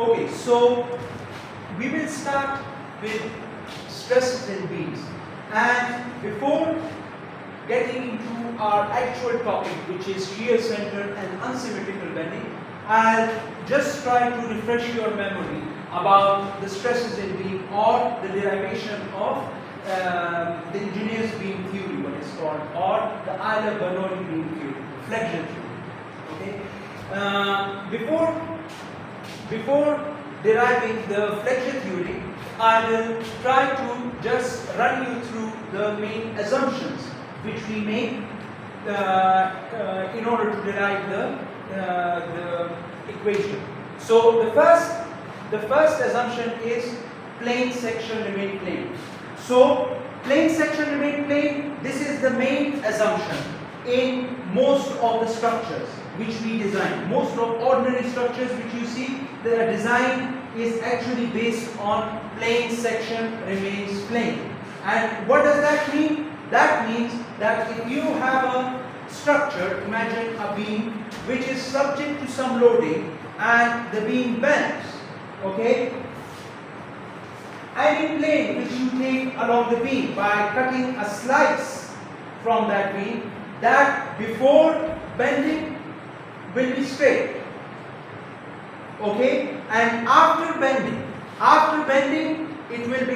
Okay, so we will start with stresses in beams, and before getting into our actual topic, which is shear center and unsymmetrical bending, I'll just try to refresh your memory about the stresses in beam or the derivation of the engineer's beam theory, what is called, or the Euler Bernoulli beam theory, flexion theory. Okay. Before deriving the flexion theory, I will try to just run you through the main assumptions which we make in order to derive the equation. So the first assumption is plane section remain plane. So plane section remain plane. This is the main assumption in most of the structures which we design. Most of ordinary structures which you see, the design is actually based on plane section remains plane. And what does that mean? That means that if you have a structure, imagine a beam which is subject to some loading and the beam bends, okay? Any plane which you take along the beam by cutting a slice from that beam, that before bending will be straight, okay? And after bending it will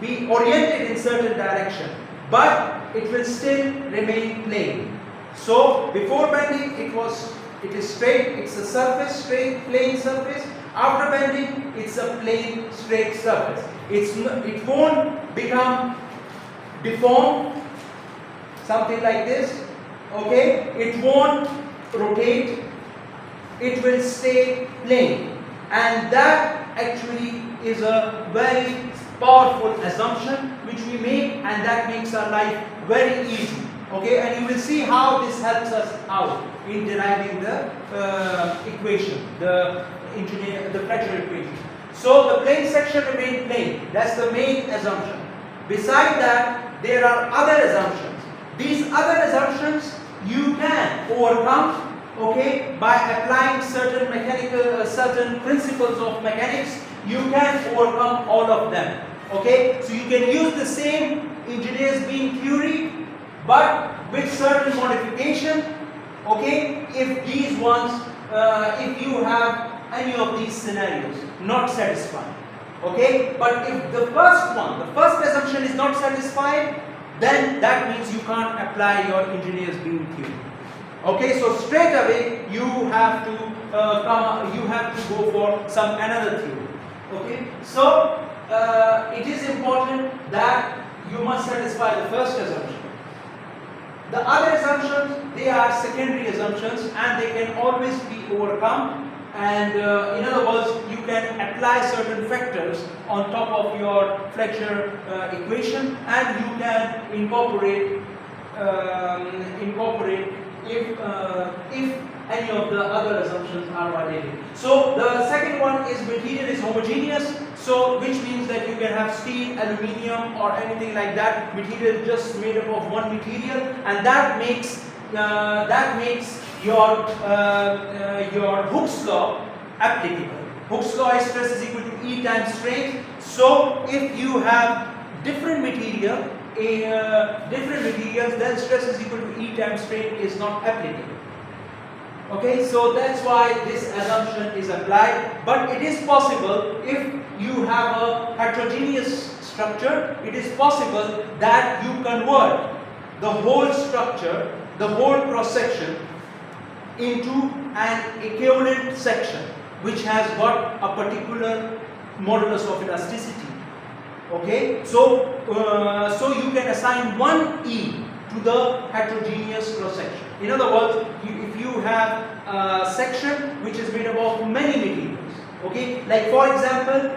be oriented in certain direction, but it will still remain plane. So before bending it is straight, it's a surface, straight plane surface. After bending it's a plane straight surface. It won't become deformed, something like this, okay? It won't rotate, it will stay plane, and that actually is a very powerful assumption which we make, and that makes our life very easy, okay? And you will see how this helps us out in deriving the equation, the fracture equation. So the plane section remain plane, that's the main assumption. Beside that there are other assumptions. These other assumptions you can overcome, okay, by applying certain certain principles of mechanics. You can overcome all of them, okay? So you can use the same engineer's beam theory but with certain modification, okay, if these ones if you have any of these scenarios not satisfied, okay? But if the first assumption is not satisfied, then that means you can't apply your engineer's beam theory. Okay, so straight away you have to go for some another theory. Okay, so it is important that you must satisfy the first assumption. The other assumptions, they are secondary assumptions and they can always be overcome. And in other words, you can apply certain factors on top of your flexure equation, and you can incorporate if any of the other assumptions are validated. So the second one is material is homogeneous, so which means that you can have steel, aluminium or anything like that, material just made up of one material, and that makes your Hooke's law applicable. Hooke's law is stress is equal to E times strain. So if you have different materials, then stress is equal to E times strain is not applicable. Okay, so that's why this assumption is applied. But it is possible, if you have a heterogeneous structure, it is possible that you convert the whole structure, the whole cross section, into an equivalent section which has got a particular modulus of elasticity. Okay, so you can assign one E to the heterogeneous cross section. In other words, if you have a section which is made up of many materials, okay, like for example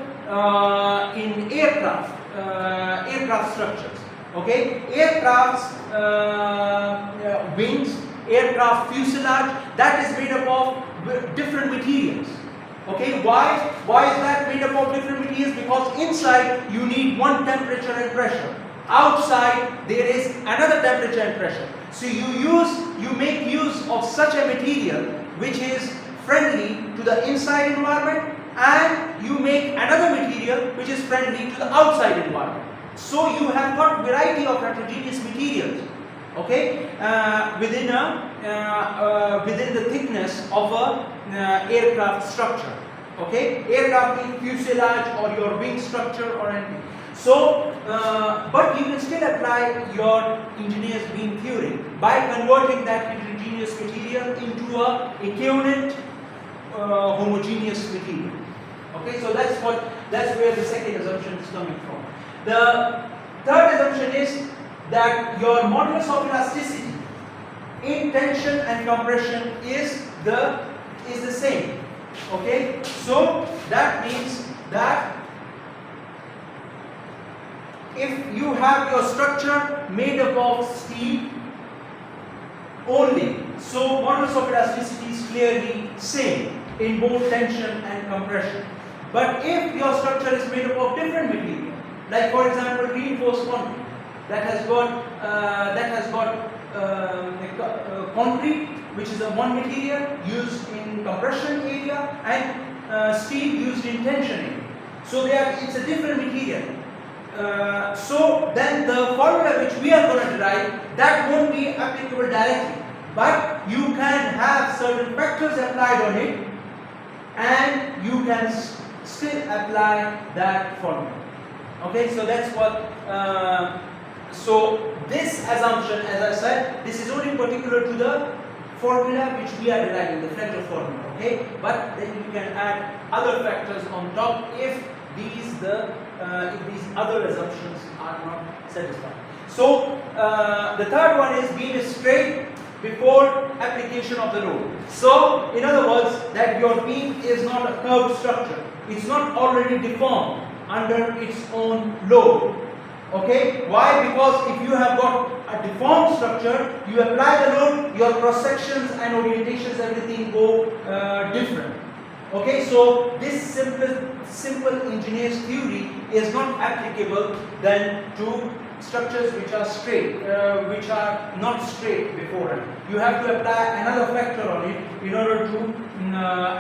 in aircraft structures, okay, aircraft's wings, aircraft fuselage, that is made up of different materials. Okay, why is that made up of different materials? Because inside you need one temperature and pressure, outside there is another temperature and pressure. So you make use of such a material which is friendly to the inside environment, and you make another material which is friendly to the outside environment. So you have got variety of heterogeneous materials, okay, within the thickness of a aircraft structure, okay, aircraft being fuselage or your wing structure or anything. So, but you can still apply your engineer's beam theory by converting that heterogeneous material into a equivalent homogeneous material. Okay, so that's where the second assumption is coming from. The third assumption is that your modulus of elasticity in tension and compression is the same. Okay, so that means that if you have your structure made up of steel only, so modulus of elasticity is clearly same in both tension and compression. But if your structure is made up of different material, like for example reinforced concrete that has got concrete, which is a one material used in compression area, and steel used in tension area, so it's a different material. So then the formula which we are going to derive, that won't be applicable directly, but you can have certain factors applied on it and you can still apply that formula. Okay, so that's what so this assumption, as I said, this is only particular to the formula which we are deriving, the Fletcher formula, okay, but then you can add other factors on top if these other assumptions are not satisfied. So the third one is beam is straight before application of the load. So in other words, that your beam is not a curved structure, it's not already deformed under its own load. Okay, why? Because if you have got a deformed structure, you apply the load, your cross sections and orientations, everything go different. Okay, so this simple engineer's theory is not applicable then to structures which are straight, which are not straight beforehand. You have to apply another factor on it in order to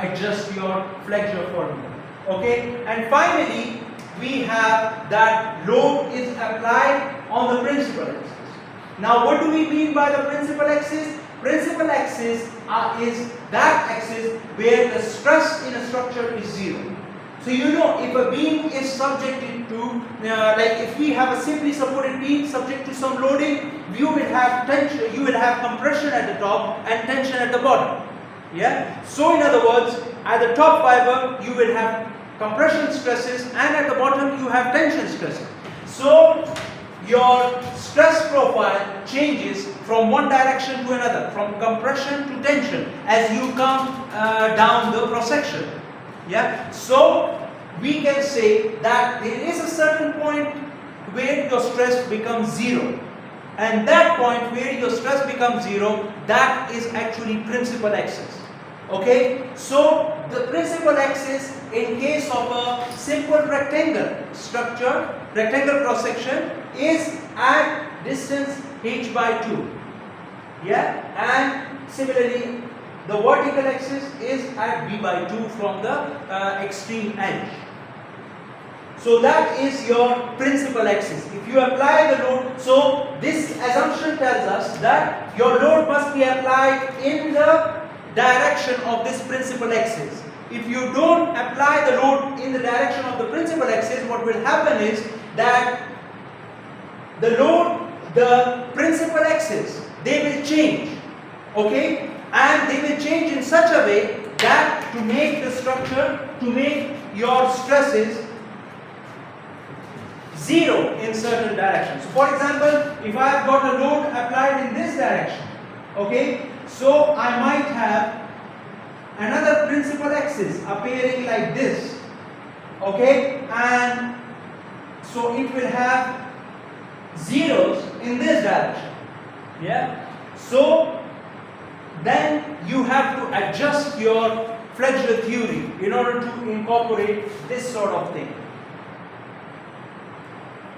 adjust your Fletcher formula. Okay, and finally we have that load is applied on the principal axis. Now what do we mean by the principal axis? Principal axis is that axis where the stress in a structure is zero. So you know, if a beam is subjected to, like if we have a simply supported beam subject to some loading, you will have tension, you will have compression at the top and tension at the bottom. Yeah. So in other words, at the top fiber you will have compression stresses and at the bottom you have tension stresses. So your stress profile changes from one direction to another, from compression to tension as you come down the cross section. Yeah, so we can say that there is a certain point where your stress becomes zero, and that point where your stress becomes zero, that is actually principal axis. Okay, so the principal axis in case of a simple rectangle structure, rectangle cross section, is at distance h by 2. Yeah, and similarly the vertical axis is at b by 2 from the extreme edge. So that is your principal axis. If you apply the load, so this assumption tells us that your load must be applied in the direction of this principal axis. If you don't apply the load in the direction of the principal axis, what will happen is that the load, the principal axis, they will change. Okay, and they will change in such a way that to make the structure, to make your stresses zero in certain directions. So for example, if I have got a load applied in this direction, okay, so I might have another principal axis appearing like this, okay, and so it will have zeros in this direction. Yeah, so then you have to adjust your Fletcher theory in order to incorporate this sort of thing.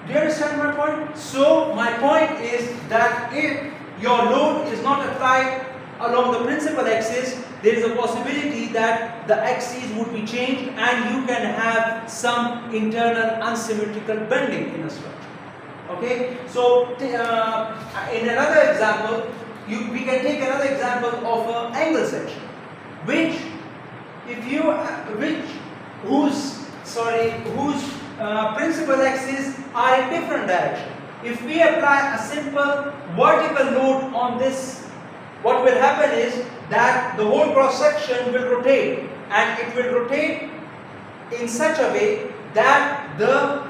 Do you understand my point? So my point is that if your load is not applied along the principal axis, there is a possibility that the axes would be changed and you can have some internal unsymmetrical bending in a structure. Okay, so in another example, we can take another example of an angle section, whose principal axes are in different direction. If we apply a simple vertical load on this, what will happen is that the whole cross section will rotate, and it will rotate in such a way that the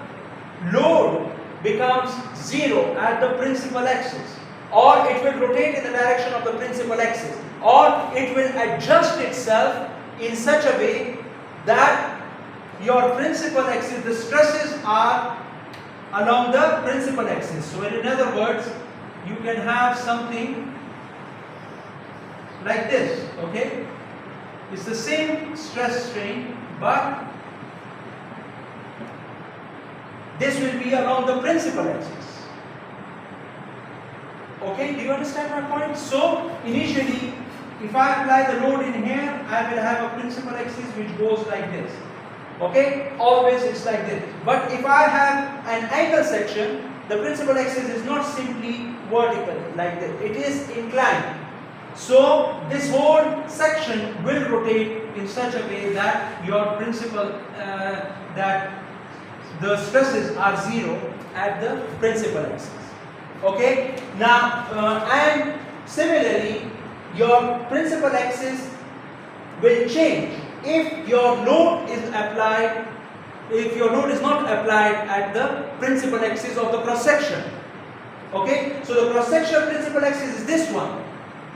load becomes zero at the principal axis, or it will rotate in the direction of the principal axis, or it will adjust itself in such a way that your principal axis, the stresses are along the principal axis. So in other words, you can have something like this. Okay, it's the same stress strain, but this will be along the principal axis. Okay, do you understand my point? So initially, if I apply the load in here, I will have a principal axis which goes like this. Okay, always it's like this. But if I have an angle section, the principal axis is not simply vertical like this, it is inclined. So this whole section will rotate in such a way that your that the stresses are zero at the principal axis. Okay, now and similarly your principal axis will change if your load is applied, if your load is not applied at the principal axis of the cross section. Okay, so the cross section principal axis is this one,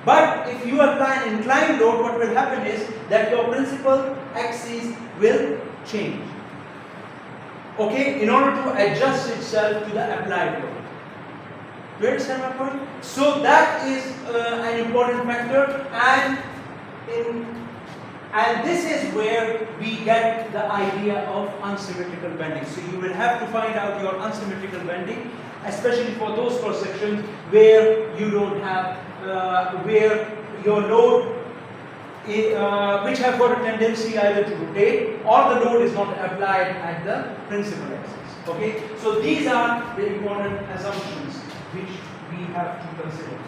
but if you apply an inclined load, what will happen is that your principal axis will change, okay, in order to adjust itself to the applied load. Do you understand my point? So that is an important factor, and this is where we get the idea of unsymmetrical bending. So you will have to find out your unsymmetrical bending, especially for those cross sections where you don't have, where your load, which have got a tendency either to rotate or the load is not applied at the principal axis. Okay, so these are the important assumptions which we have to consider.